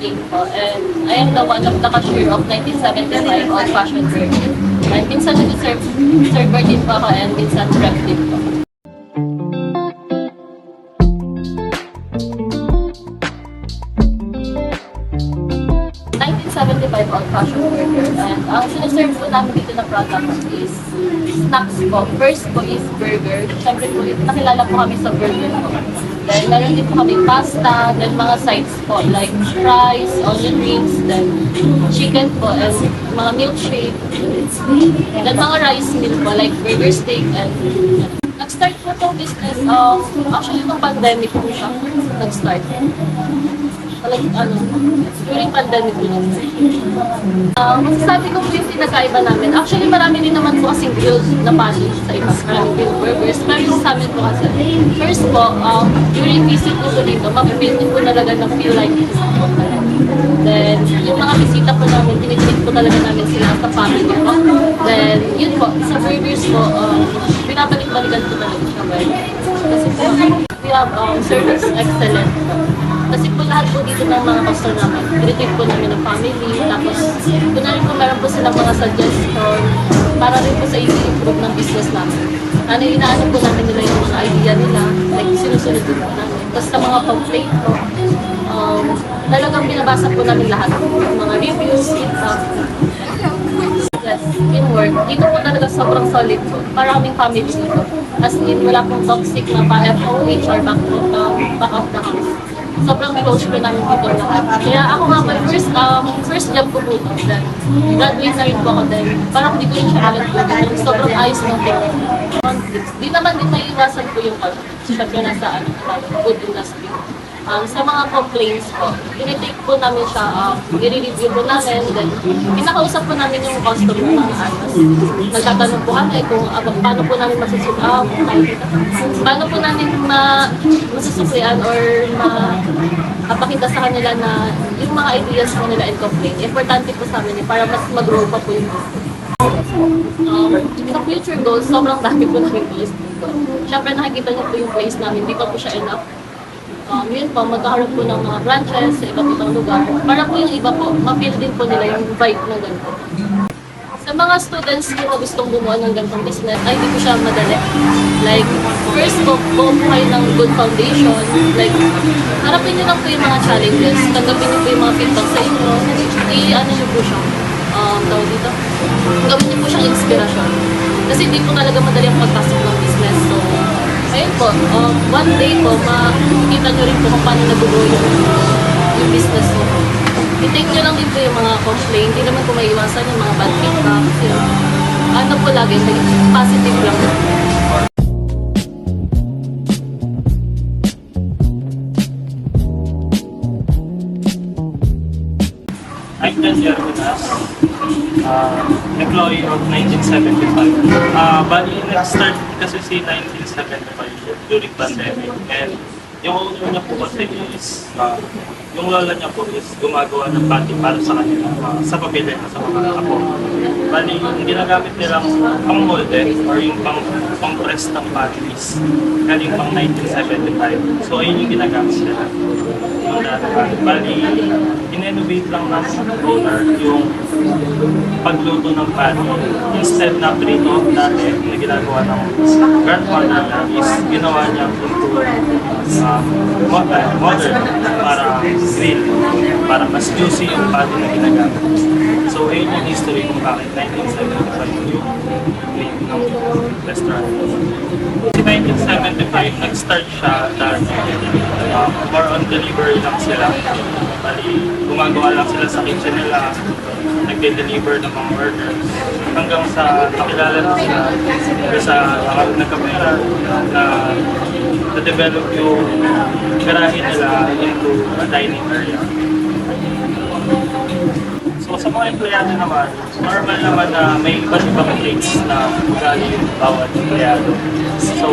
Jane po, and I am the one of the cashier of 1975 Old Fashion Burger. And minsan nag-server din po ako and minsan rep din po. 1975 Old Fashion Burger. And ang sinaserve po namin dito na product is snacks po. First po is burger. Siyempre po, nakilala po kami sa burger po. Then meron din po kami pasta, then mga sides po like fries, onion rings, then chicken po, and mga milkshake. Then mga rice meal po like burger steak and nag-start po itong business, actually nung pandemic po siya nag-start. During pandemic po lang. Masasabi ko po yung pinagkaiba namin. Actually, marami din naman po kasing grilled na patties sa iba. Maraming grilled burgers. Pero sa amin po kasi, first po, during visit po dito, mapipil din po talaga na feel like then, yung mga bisita po namin, tinitreat po talaga namin sila sa family po. Then, yun po, sa burgers po, binabalik-balikan po talaga siya. Kasi po, we have service excellent po. Kasi po lahat po dito ng mga customer namin, tinitreat po namin ng family, tapos kunwari po meron po silang mga suggestion para rin po sa i-improve ng business namin. Inaano po namin nila yung mga idea nila, like sinusunod po namin. Tapos sa mga complaint po, talagang binabasa po namin lahat. Mga reviews, feedback. Yes, in work. Dito po talaga sobrang solid po. Maraming family dito. As in, wala pong toxic na pa-FOH or back of the house. Sobrang close po namin dito lahat. Kaya ako nga po, first job ko po ito. Then, graduate na rin po ako din. Parang hindi ko rin siya alam po. Sobrang ayos ng technique. Di naman din may iwasan po yung syempre nasa food industry. Sa mga complaints po, tinitake po namin siya, i-review po namin, then pinakausap po namin yung customer ng anos. Nagtatanong po kami kung paano po namin paano po namin masusuklian or mapakita sa kanila na yung mga ideas po nila and complaint. Importante po sa amin para mas mag-grow pa po yung business. Sa future goals, sobrang dami po namin goals dito. Siyempre nakikita niyo po yung place namin, di pa po siya enough. Yun po, magkakaroon po ng mga branches sa iba't ibang lugar. Para po yung iba po, ma-feel din po nila yung vibe ng ganito. Sa mga students po na gustong bumuo ng ganitong business, ay hindi po siya madali. Like, first po, buo po kayo ng good foundation. Like, harapin niyo lang po yung mga challenges. Tanggapin niyo po yung mga feedback sa inyo. I-ano niyo po siya. Tawag dito. Gawin niyo po siyang inspirasyon. Kasi hindi po talaga madali ang pagpasok ng business. So, ayun po, one day po, makikita nyo rin po kung paano nabubuo yung business mo. I-take nyo lang din po yung mga complaint. Hindi naman po maiiwasan yung mga bad feedback. Ano po lagi, positive lang. I'm Dan Yerminas, employee of 1975. Bali, nag-start kasi si 1975 during pandemic. And yung owner niya po kasi is, yung lola niya po is gumagawa ng panty para sa kanila, sa pamilya na sa mga apo. Bali, yung ginagamit nilang pang-molde or yung pang-press ng panties, galing pang 1975. So, ayun yung ginagamit nila. Bali, in-innovate lang ng owner yung pagluto ng patty. Instead na prito dati na ginagawa ng grandfather niya is ginawa niya into modern para grill, para mas juicy yung patty na ginagamit. So, ayun yung history kung bakit 1975 yung name ng restaurant. Si 1975, nag-start siya dahil more on delivery lang sila. Bali, gumagawa lang sila sa kitchen nila, nagde-deliver ng mga orders. Hanggang sa nakilala na sila, sa nagkapera na na-develop yung garahe nila into a dining area. So sa mga empleyado naman, normal naman na may iba't ibang traits na ugali yung bawat empleyado. So,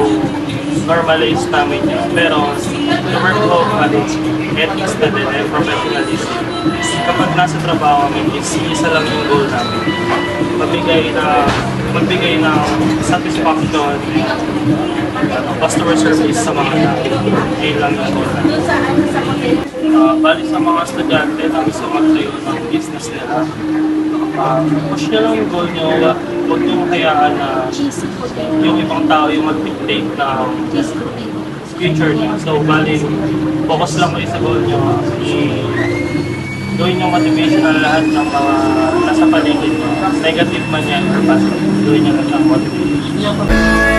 normalize namin yun. Pero, the workload management, ethics na din and professionalism. Kapag nasa trabaho kami, isa lang yung goal namin. magbigay ng satisfaction, customer service sa mga tao. Yun lang yung goal natin. Bali sa mga estudyante na gusto magtayo ng business nila, push nyo lang yung goal nyo, huwag nyo hayaan na yung ibang tao yung mag-dictate ng future nyo. So, bali, focus lang kayo sa goal nyo. Gawin yung motivation na lahat ng mga nasa paligid nyo. Negative man yan or positive, gawin nyo lang motivation.